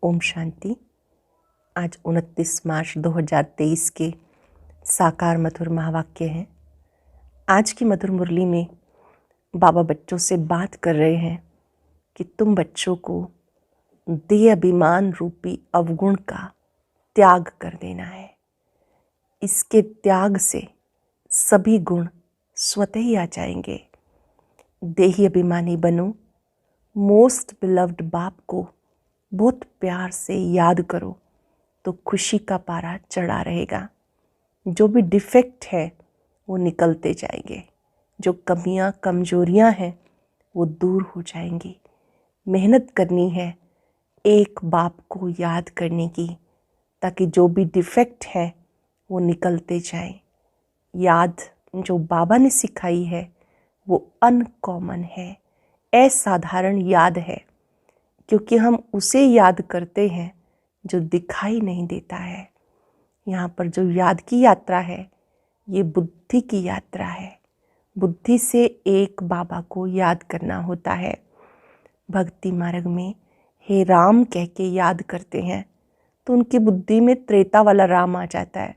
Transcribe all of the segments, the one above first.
ओम शांति। आज 29 मार्च 2023 के साकार मधुर महावाक्य हैं। आज की मधुर मुरली में बाबा बच्चों से बात कर रहे हैं कि तुम बच्चों को देह अभिमान रूपी अवगुण का त्याग कर देना है। इसके त्याग से सभी गुण स्वतः ही आ जाएंगे। देही अभिमानी बनो। मोस्ट बिलव्ड बाप को बहुत प्यार से याद करो तो खुशी का पारा चढ़ा रहेगा। जो भी डिफेक्ट है वो निकलते जाएंगे, जो कमियां कमजोरियां हैं वो दूर हो जाएंगी। मेहनत करनी है एक बाप को याद करने की, ताकि जो भी डिफेक्ट है वो निकलते जाए। याद जो बाबा ने सिखाई है वो अनकॉमन है, असाधारण याद है, क्योंकि हम उसे याद करते हैं जो दिखाई नहीं देता है। यहाँ पर जो याद की यात्रा है ये बुद्धि की यात्रा है। बुद्धि से एक बाबा को याद करना होता है। भक्ति मार्ग में हे राम कह के याद करते हैं तो उनकी बुद्धि में त्रेता वाला राम आ जाता है।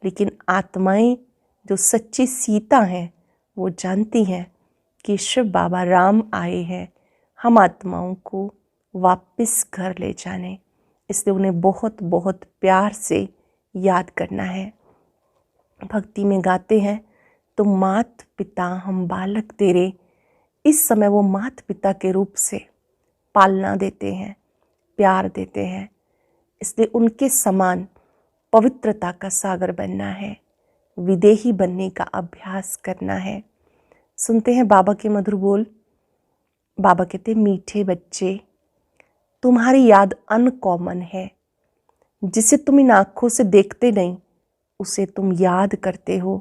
लेकिन आत्माएं जो सच्ची सीता हैं वो जानती हैं कि शिव बाबा राम आए हैं हम आत्माओं को वापस घर ले जाने, इसलिए उन्हें बहुत बहुत प्यार से याद करना है। भक्ति में गाते हैं तो मात पिता हम बालक तेरे। इस समय वो मात पिता के रूप से पालना देते हैं, प्यार देते हैं, इसलिए उनके समान पवित्रता का सागर बनना है, विदेही बनने का अभ्यास करना है। सुनते हैं बाबा के मधुर बोल। बाबा कहते मीठे बच्चे, तुम्हारी याद अनकॉमन है। जिसे तुम इन आँखों से देखते नहीं उसे तुम याद करते हो।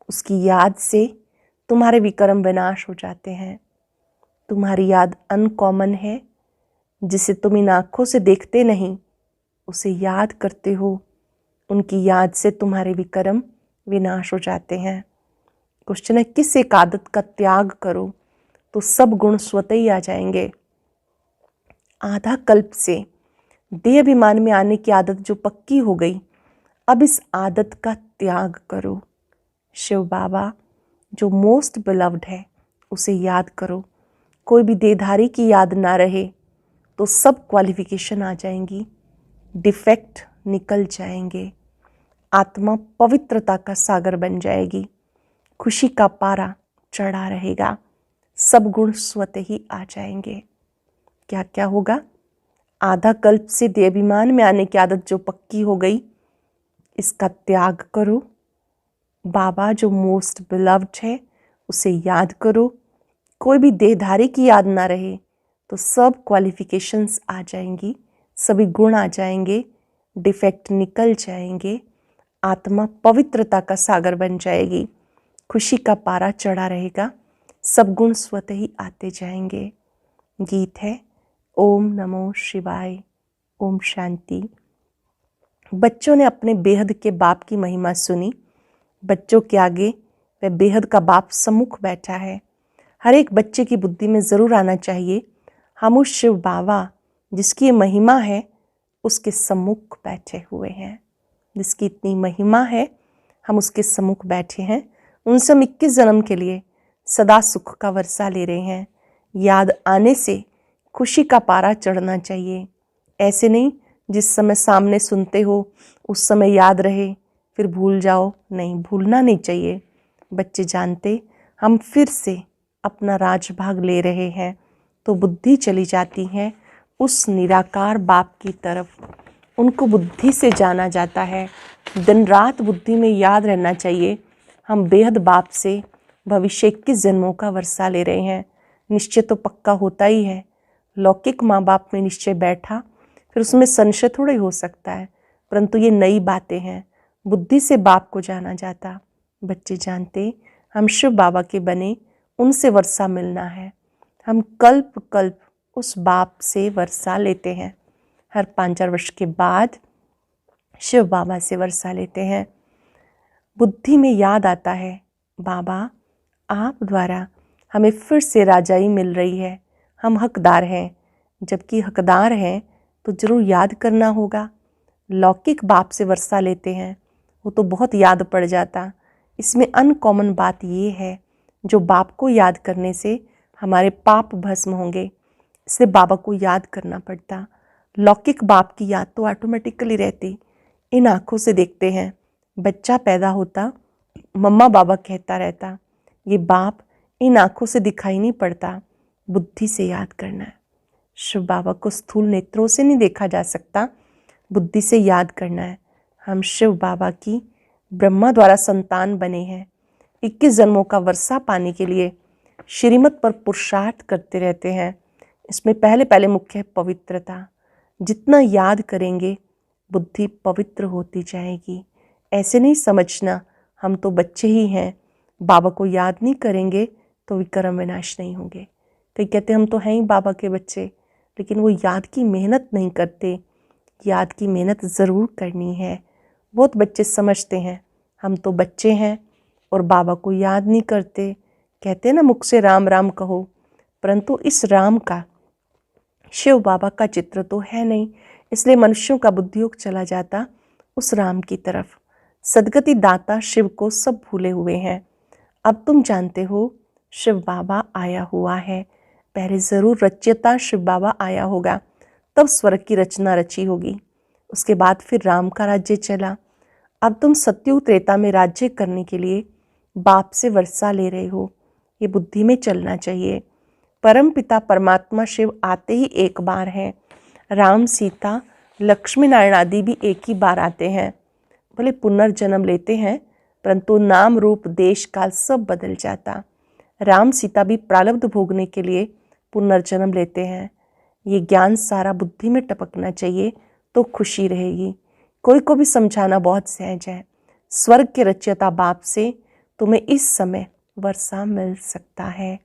उसकी याद से तुम्हारे विक्रम विनाश हो जाते हैं। तुम्हारी याद अनकॉमन है। जिसे तुम इन आँखों से देखते नहीं उसे याद करते हो। उनकी याद से तुम्हारे विक्रम विनाश हो जाते हैं। क्वेश्चन है किस एक आदत का त्याग करो तो सब गुण स्वतः ही आ जाएंगे। आधा कल्प से देह अभिमान में आने की आदत जो पक्की हो गई, अब इस आदत का त्याग करो। शिव बाबा जो मोस्ट बिलव्ड है उसे याद करो। कोई भी देहधारी की याद ना रहे तो सब क्वालिफिकेशन आ जाएंगी, डिफेक्ट निकल जाएंगे, आत्मा पवित्रता का सागर बन जाएगी, खुशी का पारा चढ़ा रहेगा, सब गुण स्वतः ही आ जाएंगे। क्या क्या होगा? आधा कल्प से देहाभिमान में आने की आदत जो पक्की हो गई, इसका त्याग करो। बाबा जो मोस्ट बिलव्ड है उसे याद करो। कोई भी देहधारी की याद ना रहे तो सब क्वालिफिकेशंस आ जाएंगी, सभी गुण आ जाएंगे, डिफेक्ट निकल जाएंगे, आत्मा पवित्रता का सागर बन जाएगी, खुशी का पारा चढ़ा रहेगा, सब गुण स्वतः ही आते जाएंगे। गीत है ओम नमो शिवाय। ओम शांति। बच्चों ने अपने बेहद के बाप की महिमा सुनी। बच्चों के आगे वह बेहद का बाप सम्मुख बैठा है। हर एक बच्चे की बुद्धि में ज़रूर आना चाहिए हम उस शिव बाबा जिसकी महिमा है उसके सम्मुख बैठे हुए हैं। जिसकी इतनी महिमा है हम उसके सम्मुख बैठे हैं। उनसे हम 21 जन्म के लिए सदा सुख का वर्षा ले रहे हैं। याद आने से खुशी का पारा चढ़ना चाहिए। ऐसे नहीं जिस समय सामने सुनते हो उस समय याद रहे फिर भूल जाओ, नहीं, भूलना नहीं चाहिए। बच्चे जानते हम फिर से अपना राजभाग ले रहे हैं तो बुद्धि चली जाती है उस निराकार बाप की तरफ। उनको बुद्धि से जाना जाता है। दिन रात बुद्धि में याद रहना चाहिए हम बेहद बाप से भविष्य 21 जन्मों का वर्षा ले रहे हैं। निश्चय तो पक्का होता ही है। लौकिक माँ बाप में निश्चय बैठा फिर उसमें संशय थोड़ा ही हो सकता है, परंतु ये नई बातें हैं। बुद्धि से बाप को जाना जाता। बच्चे जानते हम शिव बाबा के बने, उनसे वर्षा मिलना है। हम कल्प कल्प उस बाप से वर्षा लेते हैं। हर 5-4 वर्ष के बाद शिव बाबा से वर्षा लेते हैं। बुद्धि में याद आता है बाबा आप द्वारा हमें फिर से राजाई मिल रही है, हम हकदार हैं। जबकि हकदार हैं तो ज़रूर याद करना होगा। लौकिक बाप से वर्षा लेते हैं, वो तो बहुत याद पड़ जाता। इसमें अनकॉमन बात ये है, जो बाप को याद करने से हमारे पाप भस्म होंगे, इसलिए बाबा को याद करना पड़ता। लौकिक बाप की याद तो ऑटोमेटिकली रहती। इन आँखों से देखते हैं, बच्चा पैदा होता, मम्मा बाबा कहता रहता। ये बाप इन आँखों से दिखाई नहीं पड़ता, बुद्धि से याद करना है। शिव बाबा को स्थूल नेत्रों से नहीं देखा जा सकता, बुद्धि से याद करना है। हम शिव बाबा की ब्रह्मा द्वारा संतान बने हैं। 21 जन्मों का वर्षा पाने के लिए श्रीमत पर पुरुषार्थ करते रहते हैं। इसमें पहले पहले मुख्य है पवित्रता। जितना याद करेंगे बुद्धि पवित्र होती जाएगी। ऐसे नहीं समझना हम तो बच्चे ही हैं, बाबा को याद नहीं करेंगे तो विक्रम विनाश नहीं होंगे। तो कहते हम तो हैं ही बाबा के बच्चे, लेकिन वो याद की मेहनत नहीं करते। याद की मेहनत ज़रूर करनी है। बहुत बच्चे समझते हैं हम तो बच्चे हैं और बाबा को याद नहीं करते। कहते हैं ना मुख से राम राम कहो, परंतु इस राम का शिव बाबा का चित्र तो है नहीं, इसलिए मनुष्यों का बुद्धियोग चला जाता उस राम की तरफ। सदगति दाता शिव को सब भूले हुए हैं। अब तुम जानते हो शिव बाबा आया हुआ है। पहले ज़रूर रचयिता शिव बाबा आया होगा, तब स्वर्ग की रचना रची होगी। उसके बाद फिर राम का राज्य चला। अब तुम सत्युग त्रेता में राज्य करने के लिए बाप से वर्षा ले रहे हो। ये बुद्धि में चलना चाहिए। परम पिता परमात्मा शिव आते ही एक बार हैं। राम सीता लक्ष्मी नारायण आदि भी एक ही बार आते हैं। भले पुनर्जन्म लेते हैं, परंतु नाम रूप देश काल सब बदल जाता। राम सीता भी प्रारब्ध भोगने के लिए पुनर्जन्म लेते हैं। ये ज्ञान सारा बुद्धि में टपकना चाहिए तो खुशी रहेगी। कोई को भी समझाना बहुत सहज है। स्वर्ग के रचयिता बाप से तुम्हें इस समय वर्षा मिल सकता है।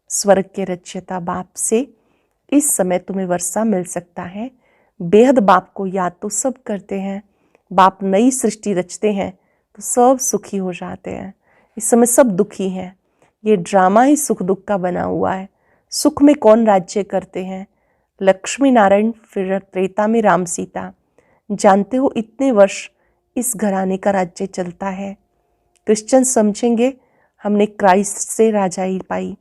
स्वर्ग के रचयिता बाप से इस समय तुम्हें वर्षा मिल सकता है। बेहद बाप को याद तो सब करते हैं। बाप नई सृष्टि रचते हैं तो सब सुखी हो जाते हैं। इस समय सब दुखी हैं। ये ड्रामा ही सुख दुख का बना हुआ है। सुख में कौन राज्य करते हैं? लक्ष्मी नारायण, फिर त्रेता में राम सीता। जानते हो इतने वर्ष इस घराने का राज्य चलता है। क्रिश्चियन समझेंगे हमने क्राइस्ट से राजाई पाई,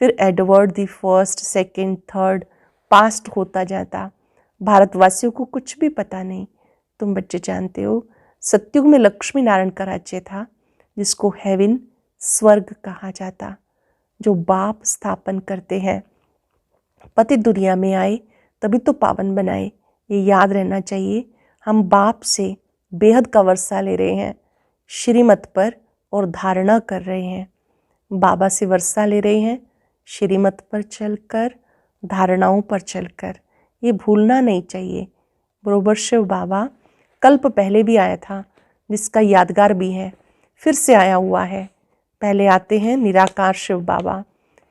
फिर Edward the first, second, third past होता जाता। भारतवासियों को कुछ भी पता नहीं। तुम बच्चे जानते हो सत्युग में लक्ष्मी नारायण का राज्य था, जिसको हेवन स्वर्ग कहा जाता। जो बाप स्थापन करते हैं, पति दुनिया में आए तभी तो पावन बनाए। ये याद रहना चाहिए। हम बाप से बेहद का वर्षा ले रहे हैं, श्रीमत पर और धारणा कर रहे हैं। बाबा से वर्षा ले रहे हैं, श्रीमत पर चलकर, धारणाओं पर चलकर। ये भूलना नहीं चाहिए। बरोबर शिव बाबा कल्प पहले भी आया था, जिसका यादगार भी है, फिर से आया हुआ है। पहले आते हैं निराकार शिव बाबा,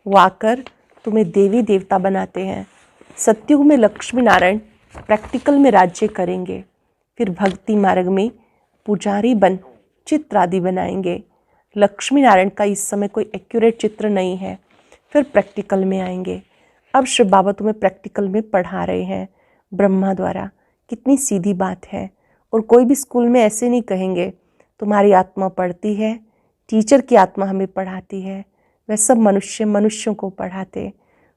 वो आकर तुम्हें देवी देवता बनाते हैं। सत्युग में लक्ष्मी नारायण प्रैक्टिकल में राज्य करेंगे, फिर भक्ति मार्ग में पुजारी बन चित्र आदि बनाएंगे। लक्ष्मी नारायण का इस समय कोई एक्यूरेट चित्र नहीं है, फिर प्रैक्टिकल में आएंगे। अब शिव बाबा तुम्हें प्रैक्टिकल में पढ़ा रहे हैं ब्रह्मा द्वारा। कितनी सीधी बात है। और कोई भी स्कूल में ऐसे नहीं कहेंगे तुम्हारी आत्मा पढ़ती है, टीचर की आत्मा हमें पढ़ाती है। वह सब मनुष्य मनुष्यों को पढ़ाते।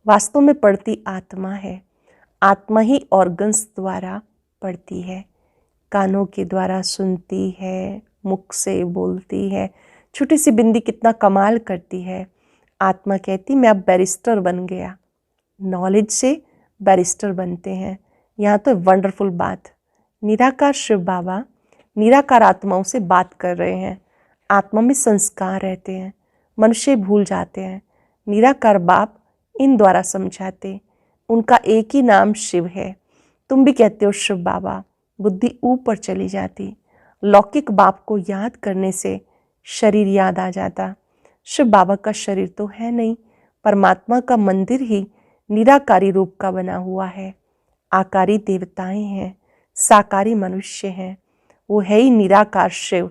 वास्तव में पढ़ती आत्मा है। आत्मा ही ऑर्गन्स द्वारा पढ़ती है, कानों के द्वारा सुनती है, मुख से बोलती है। छोटी सी बिंदी कितना कमाल करती है। आत्मा कहती मैं अब बैरिस्टर बन गया। नॉलेज से बैरिस्टर बनते हैं। यहाँ तो वंडरफुल बात। निराकार शिव बाबा निराकार आत्माओं से बात कर रहे हैं। आत्मा में संस्कार रहते हैं, मनुष्य भूल जाते हैं। निराकार बाप इन द्वारा समझाते। उनका एक ही नाम शिव है। तुम भी कहते हो शिव बाबा, बुद्धि ऊपर चली जाती। लौकिक बाप को याद करने से शरीर याद आ जाता। शिव बाबा का शरीर तो है नहीं, परमात्मा का मंदिर ही निराकारी रूप का बना हुआ है। आकारी देवताएं हैं, साकारी मनुष्य हैं। वो है ही निराकार शिव।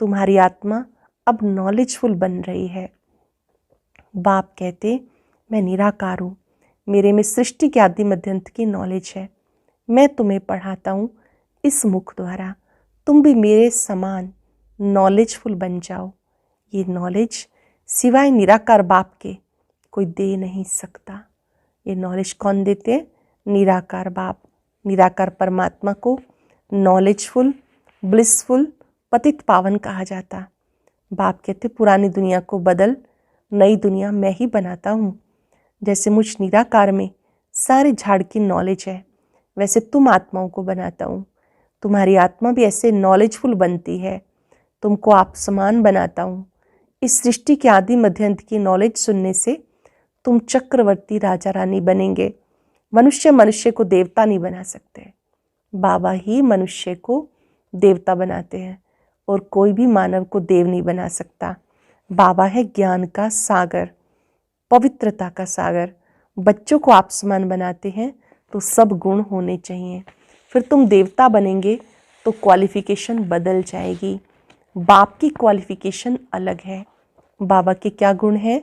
तुम्हारी आत्मा अब नॉलेजफुल बन रही है। बाप कहते मैं निराकार हूँ, मेरे में सृष्टि के आदि मध्यंत की नॉलेज है। मैं तुम्हें पढ़ाता हूँ इस मुख द्वारा, तुम भी मेरे समान नॉलेजफुल बन जाओ। ये नॉलेज सिवाय निराकार बाप के कोई दे नहीं सकता। ये नॉलेज कौन देते हैं? निराकार बाप। निराकार परमात्मा को नॉलेजफुल, ब्लिसफुल, पतित पावन कहा जाता। बाप कहते पुरानी दुनिया को बदल, नई दुनिया मैं ही बनाता हूँ। जैसे मुझ निराकार में सारे झाड़ की नॉलेज है, वैसे तुम आत्माओं को बनाता हूँ। तुम्हारी आत्मा भी ऐसे नॉलेजफुल बनती है, तुमको आप समान बनाता हूँ। इस सृष्टि के आदि मध्य अंत की नॉलेज सुनने से तुम चक्रवर्ती राजा रानी बनेंगे। मनुष्य मनुष्य को देवता नहीं बना सकते, बाबा ही मनुष्य को देवता बनाते हैं और कोई भी मानव को देव नहीं बना सकता। बाबा है ज्ञान का सागर, पवित्रता का सागर। बच्चों को आप समान बनाते हैं तो सब गुण होने चाहिए। फिर तुम देवता बनेंगे तो क्वालिफिकेशन बदल जाएगी। बाप की क्वालिफिकेशन अलग है। बाबा के क्या गुण हैं?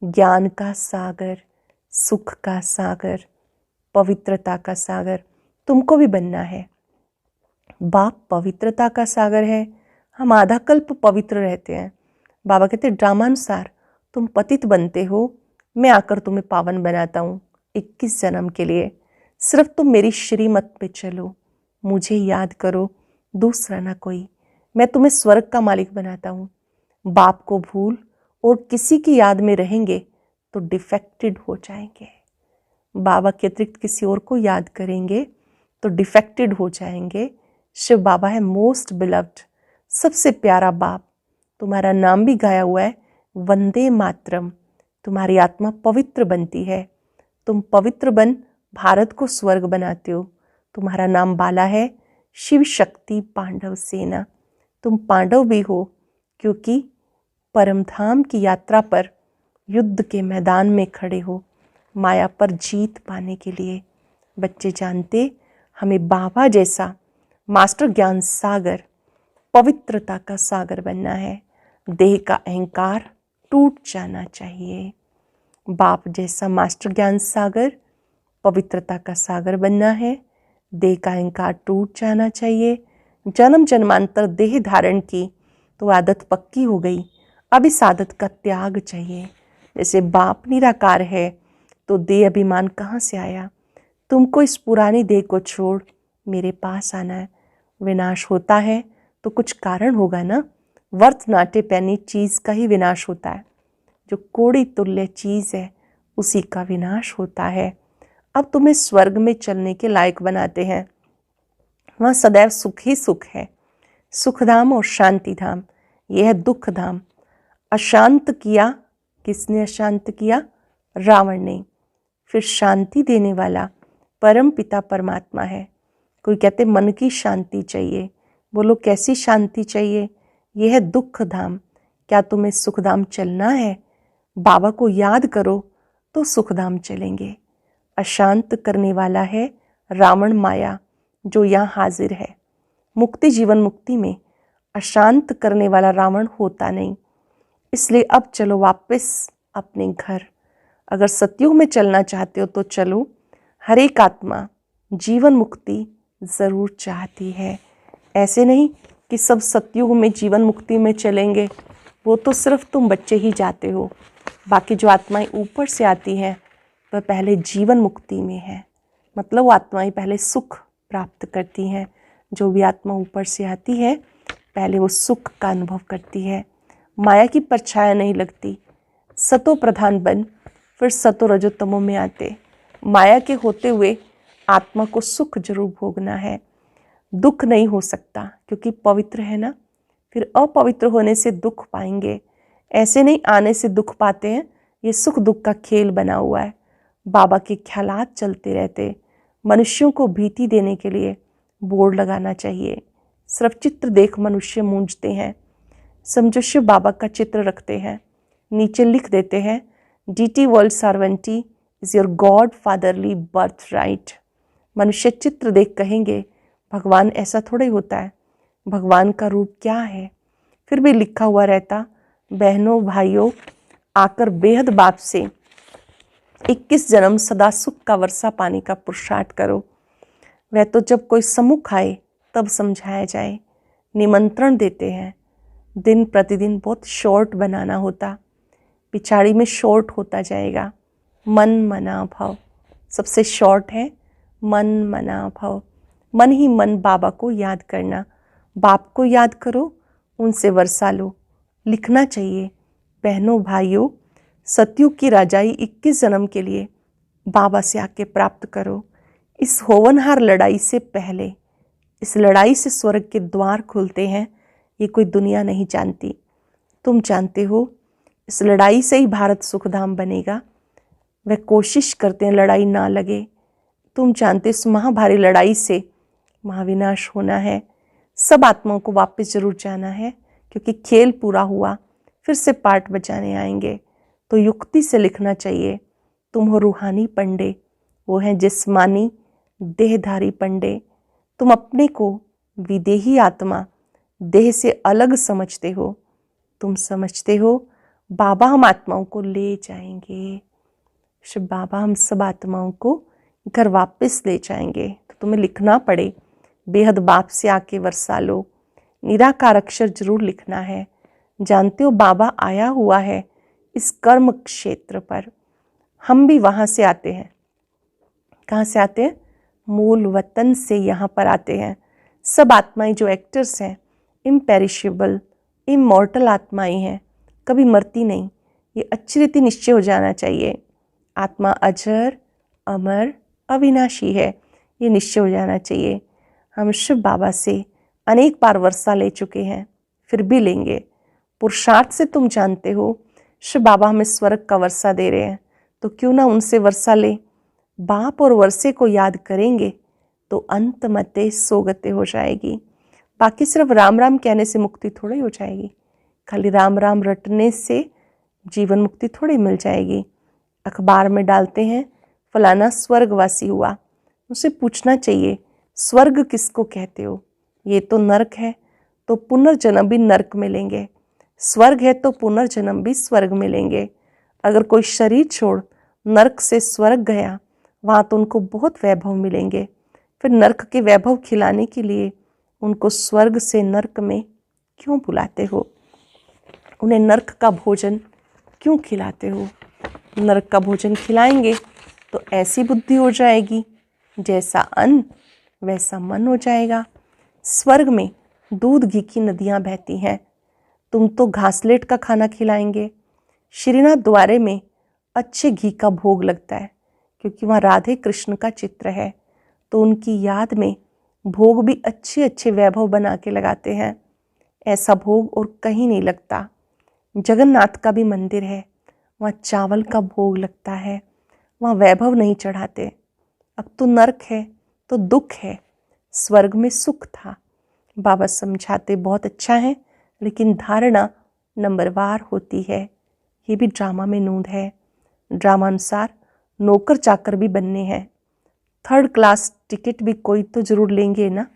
ज्ञान का सागर, सुख का सागर, पवित्रता का सागर। तुमको भी बनना है। बाप पवित्रता का सागर है, हम आधा कल्प पवित्र रहते हैं। बाबा कहते ड्रामानुसार तुम पतित बनते हो, मैं आकर तुम्हें पावन बनाता हूँ 21 जन्म के लिए। सिर्फ तुम मेरी श्रीमत पे चलो, मुझे याद करो, दूसरा ना कोई। मैं तुम्हें स्वर्ग का मालिक बनाता हूँ। बाप को भूल और किसी की याद में रहेंगे तो डिफेक्टेड हो जाएंगे। बाबा के अतिरिक्त किसी और को याद करेंगे तो डिफेक्टेड हो जाएंगे। शिव बाबा है मोस्ट बिलव्ड, सबसे प्यारा बाप। तुम्हारा नाम भी गाया हुआ है, वंदे मातरम। तुम्हारी आत्मा पवित्र बनती है, तुम पवित्र बन भारत को स्वर्ग बनाते हो। तुम्हारा नाम बाला है, शिव शक्ति पांडव सेना। तुम पांडव भी हो क्योंकि परमधाम की यात्रा पर युद्ध के मैदान में खड़े हो, माया पर जीत पाने के लिए। बच्चे जानते हमें बाबा जैसा मास्टर ज्ञान सागर, पवित्रता का सागर बनना है। देह का अहंकार टूट जाना चाहिए। बाप जैसा मास्टर ज्ञान सागर, पवित्रता का सागर बनना है। देह का अहंकार टूट जाना चाहिए। जन्म जन्मांतर देह धारण की तो आदत पक्की हो गई, अब इस आदत का त्याग चाहिए। जैसे बाप निराकार है तो देह अभिमान कहाँ से आया? तुमको इस पुरानी देह को छोड़ मेरे पास आना है। विनाश होता है तो कुछ कारण होगा ना। वर्थ नाटे पैनी चीज़ का ही विनाश होता है। जो कोड़ी तुल्य चीज़ है उसी का विनाश होता है। अब तुम्हें स्वर्ग में चलने के लायक बनाते हैं। वहाँ सदैव सुख ही सुख है। सुखधाम और शांति धाम, यह है दुख धाम। अशांत किया किसने? अशांत किया रावण ने। फिर शांति देने वाला परम पिता परमात्मा है। कोई कहते मन की शांति चाहिए, बोलो कैसी शांति चाहिए? यह है दुख धाम। क्या तुम्हें सुखधाम चलना है? बाबा को याद करो तो सुखधाम चलेंगे। अशांत करने वाला है रावण माया जो यहाँ हाजिर है। मुक्ति जीवन मुक्ति में अशांत करने वाला रावण होता नहीं। इसलिए अब चलो वापस अपने घर। अगर सतयुग में चलना चाहते हो तो चलो। हर एक आत्मा जीवन मुक्ति ज़रूर चाहती है। ऐसे नहीं कि सब सतयुग में जीवन मुक्ति में चलेंगे, वो तो सिर्फ तुम बच्चे ही जाते हो। बाकी जो आत्माएं ऊपर से आती हैं वह पहले जीवन मुक्ति में है, मतलब वो आत्माएं पहले सुख प्राप्त करती हैं। जो भी आत्मा ऊपर से आती है पहले वो सुख का अनुभव करती है, माया की परछाया नहीं लगती। सतो प्रधान बन फिर सतो रजोतमों में आते। माया के होते हुए आत्मा को सुख जरूर भोगना है। दुख नहीं हो सकता क्योंकि पवित्र है ना। फिर अपवित्र होने से दुख पाएंगे। ऐसे नहीं आने से दुख पाते हैं, ये सुख दुख का खेल बना हुआ है। बाबा के ख्यालात चलते रहते। मनुष्यों को भीति देने के लिए बोर्ड लगाना चाहिए। सिर्फ चित्र देख मनुष्य मूंझते हैं। समझो शिव बाबा का चित्र रखते हैं, नीचे लिख देते हैं DT world sovereignty is your god fatherly birthright. मनुष्य चित्र देख कहेंगे भगवान ऐसा थोड़ा ही होता है, भगवान का रूप क्या है? फिर भी लिखा हुआ रहता, बहनों भाइयों आकर बेहद बाप से 21 जन्म सदा सुख का वर्षा पाने का पुरुषार्थ करो। वह तो जब कोई सम्मुख आए तब समझाया जाए, निमंत्रण देते हैं। दिन प्रतिदिन बहुत शॉर्ट बनाना होता, पिछाड़ी में शॉर्ट होता जाएगा। मन मना भव सबसे शॉर्ट है, मन मना भव। मन ही मन बाबा को याद करना, बाप को याद करो, उनसे वर्षा लो। लिखना चाहिए, बहनों भाइयों, सतयुग की राजाई 21 जन्म के लिए बाबा से आके प्राप्त करो। इस होवनहार लड़ाई से पहले, इस लड़ाई से स्वर्ग के द्वार खुलते हैं, ये कोई दुनिया नहीं जानती। तुम जानते हो, इस लड़ाई से ही भारत सुखधाम बनेगा। वह कोशिश करते हैं लड़ाई ना लगे। तुम जानते इस महाभारी लड़ाई से महाविनाश होना है। सब आत्माओं को वापस जरूर जाना है, क्योंकि खेल पूरा हुआ, फिर से पाठ बजाने आएंगे। तो युक्ति से लिखना चाहिए। तुम हो रूहानी पंडे, वो हैं जिस्मानी देहधारी पंडे। तुम अपने को विदेही आत्मा, देह से अलग समझते हो। तुम समझते हो बाबा हम आत्माओं को ले जाएंगे। शिव बाबा हम सब आत्माओं को घर वापस ले जाएंगे। तो तुम्हें लिखना पड़े, बेहद बाप से आके वर्षा लो। निराकार अक्षर जरूर लिखना है। जानते हो बाबा आया हुआ है इस कर्म क्षेत्र पर। हम भी वहाँ से आते हैं। कहाँ से आते हैं? मूल वतन से यहाँ पर आते हैं। सब आत्माएं जो एक्टर्स हैं, इम्पेरिशेबल इमॉर्टल आत्माएं हैं, कभी मरती नहीं। ये अच्छी रीति निश्चय हो जाना चाहिए। आत्मा अजर अमर अविनाशी है, ये निश्चय हो जाना चाहिए। हम शिव बाबा से अनेक बार वर्षा ले चुके हैं, फिर भी लेंगे। पुरुषार्थ से तुम जानते हो शिव बाबा हमें स्वर्ग का वर्षा दे रहे हैं, तो क्यों ना उनसे वर्षा ले। बाप और वर्षे को याद करेंगे तो अंत मते सोगते हो जाएगी। बाकी सिर्फ राम राम कहने से मुक्ति थोड़ी हो जाएगी। खाली राम राम रटने से जीवन मुक्ति थोड़ी मिल जाएगी। अखबार में डालते हैं फलाना स्वर्गवासी हुआ, उसे पूछना चाहिए स्वर्ग किसको कहते हो? ये तो नरक है, तो पुनर्जन्म भी नरक मिलेंगे। स्वर्ग है तो पुनर्जन्म भी स्वर्ग मिलेंगे। अगर कोई शरीर छोड़ नरक से स्वर्ग गया, वहाँ तो उनको बहुत वैभव मिलेंगे। फिर नरक के वैभव खिलाने के लिए उनको स्वर्ग से नरक में क्यों बुलाते हो? उन्हें नरक का भोजन क्यों खिलाते हो? नरक का भोजन खिलाएंगे तो ऐसी बुद्धि हो जाएगी, जैसा अन्न वैसा मन हो जाएगा। स्वर्ग में दूध घी की नदियाँ बहती हैं, तुम तो घासलेट का खाना खिलाएंगे। श्रीनाथ द्वारे में अच्छे घी का भोग लगता है, क्योंकि वहाँ राधे कृष्ण का चित्र है, तो उनकी याद में भोग भी अच्छे अच्छे वैभव बना के लगाते हैं। ऐसा भोग और कहीं नहीं लगता। जगन्नाथ का भी मंदिर है, वहाँ चावल का भोग लगता है, वहाँ वैभव नहीं चढ़ाते। अब तो नरक है तो दुख है, स्वर्ग में सुख था। बाबा समझाते बहुत अच्छा है, लेकिन धारणा नंबरवार होती है। ये भी ड्रामा में नूंद है। ड्रामा अनुसार नौकर चाकर भी बनने हैं। 3rd क्लास टिकट भी कोई तो जरूर लेंगे ना।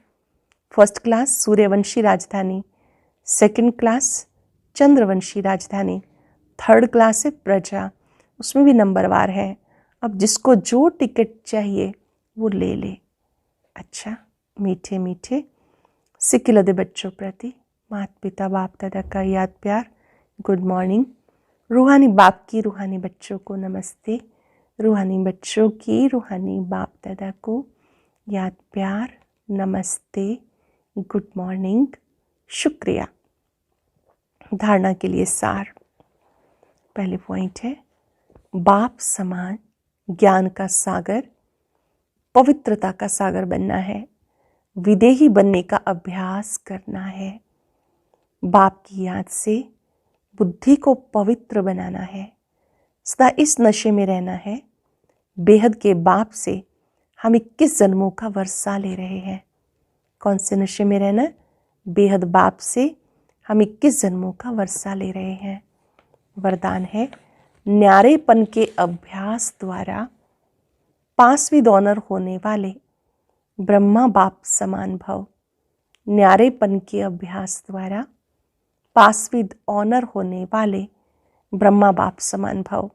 1st क्लास सूर्यवंशी राजधानी, 2nd क्लास चंद्रवंशी राजधानी, 3rd क्लास है प्रजा, उसमें भी नंबरवार है। अब जिसको जो टिकट चाहिए वो ले ले। अच्छा, मीठे मीठे सिक्किलदे बच्चों प्रति माता पिता बाप दादा का याद प्यार। Good morning. रूहानी बाप की रूहानी बच्चों को नमस्ते। रूहानी बच्चों की रूहानी बाप दादा को याद प्यार, नमस्ते, गुड मॉर्निंग, शुक्रिया। धारणा के लिए सार। पहले पॉइंट है, बाप समान ज्ञान का सागर, पवित्रता का सागर बनना है। विदेही बनने का अभ्यास करना है। बाप की याद से बुद्धि को पवित्र बनाना है। सदा इस नशे में रहना है। बेहद के बाप से हम 21 जन्मों का वर्षा ले रहे हैं। कौन से नशे में रहना? बेहद बाप से हम 21 जन्मों का वर्षा ले रहे हैं। वरदान है, न्यारेपन के अभ्यास द्वारा पास विद ऑनर होने वाले ब्रह्मा बाप समान भव। न्यारेपन के अभ्यास द्वारा पास विद ऑनर होने वाले ब्रह्मा बाप समान भव।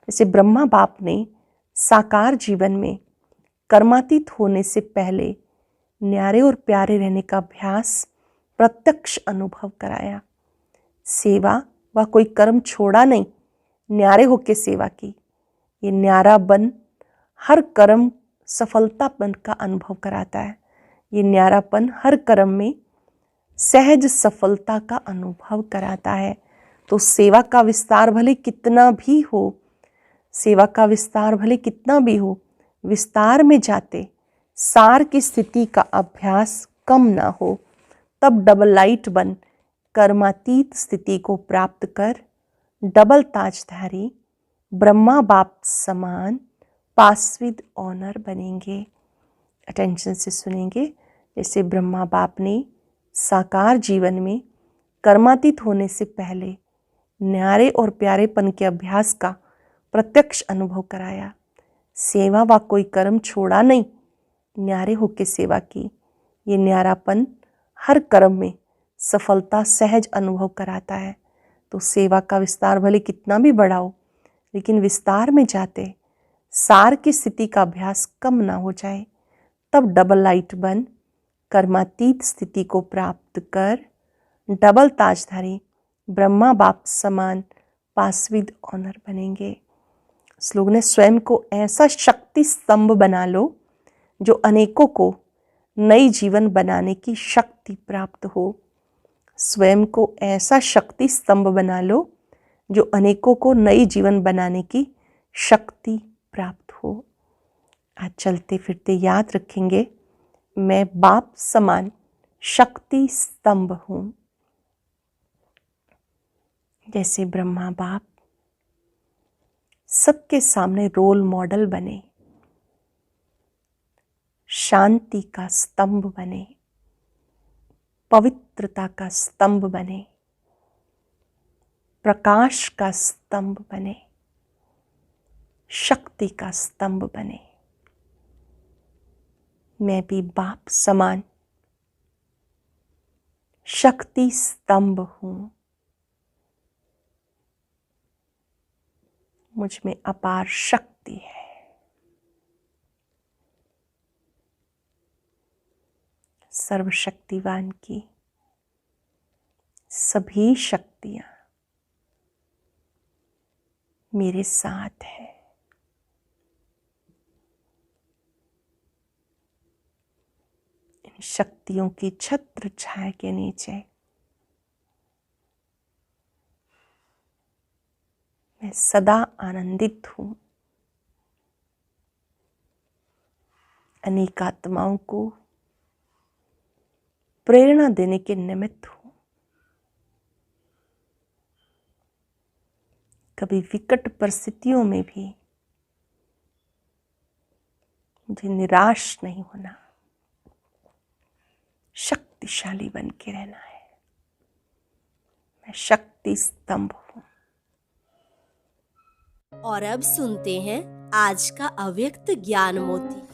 जैसे ब्रह्मा बाप ने साकार जीवन में कर्मातीत होने से पहले न्यारे और प्यारे रहने का अभ्यास प्रत्यक्ष अनुभव कराया। सेवा व कोई कर्म छोड़ा नहीं, न्यारे होके सेवा की। ये न्यारा बन हर कर्म सफलतापन का अनुभव कराता है। ये न्यारापन हर कर्म में सहज सफलता का अनुभव कराता है। तो सेवा का विस्तार भले कितना भी हो, सेवा का विस्तार भले कितना भी हो, विस्तार में जाते सार की स्थिति का अभ्यास कम ना हो, तब डबल लाइट बन कर्मातीत स्थिति को प्राप्त कर डबल ताजधारी ब्रह्मा बाप समान पासविद ऑनर बनेंगे। अटेंशन से सुनेंगे। जैसे ब्रह्मा बाप ने साकार जीवन में कर्मातीत होने से पहले न्यारे और प्यारेपन के अभ्यास का प्रत्यक्ष अनुभव कराया। सेवा व कोई कर्म छोड़ा नहीं, न्यारे होके सेवा की। ये न्यारापन हर कर्म में सफलता सहज अनुभव कराता है। तो सेवा का विस्तार भले कितना भी बड़ा हो, लेकिन विस्तार में जाते सार की स्थिति का अभ्यास कम ना हो जाए, तब डबल लाइट बन कर्मातीत स्थिति को प्राप्त कर डबल ताजधारी ब्रह्मा बाप समान पासविद ऑनर बनेंगे। श्लोक ने स्वयं को ऐसा शक्ति स्तंभ बना लो जो अनेकों को नई जीवन बनाने की शक्ति प्राप्त हो। स्वयं को ऐसा शक्ति स्तंभ बना लो जो अनेकों को नई जीवन बनाने की शक्ति प्राप्त हो। आज चलते फिरते याद रखेंगे, मैं बाप समान शक्ति स्तंभ हूं। जैसे ब्रह्मा बाप सबके सामने रोल मॉडल बने, शांति का स्तंभ बने, पवित्रता का स्तंभ बने, प्रकाश का स्तंभ बने, शक्ति का स्तंभ बने। मैं भी बाप समान शक्ति स्तंभ हूं। मुझ में अपार शक्ति है। सर्वशक्तिवान की सभी शक्तियां मेरे साथ है। इन शक्तियों की छत्र छाया के नीचे मैं सदा आनंदित हूं। अनेक आत्माओं को प्रेरणा देने के निमित्त हूं। कभी विकट परिस्थितियों में भी मुझे निराश नहीं होना, शक्तिशाली बन के रहना है। मैं शक्ति स्तंभ हूं। और अब सुनते हैं आज का अव्यक्त ज्ञान मोती।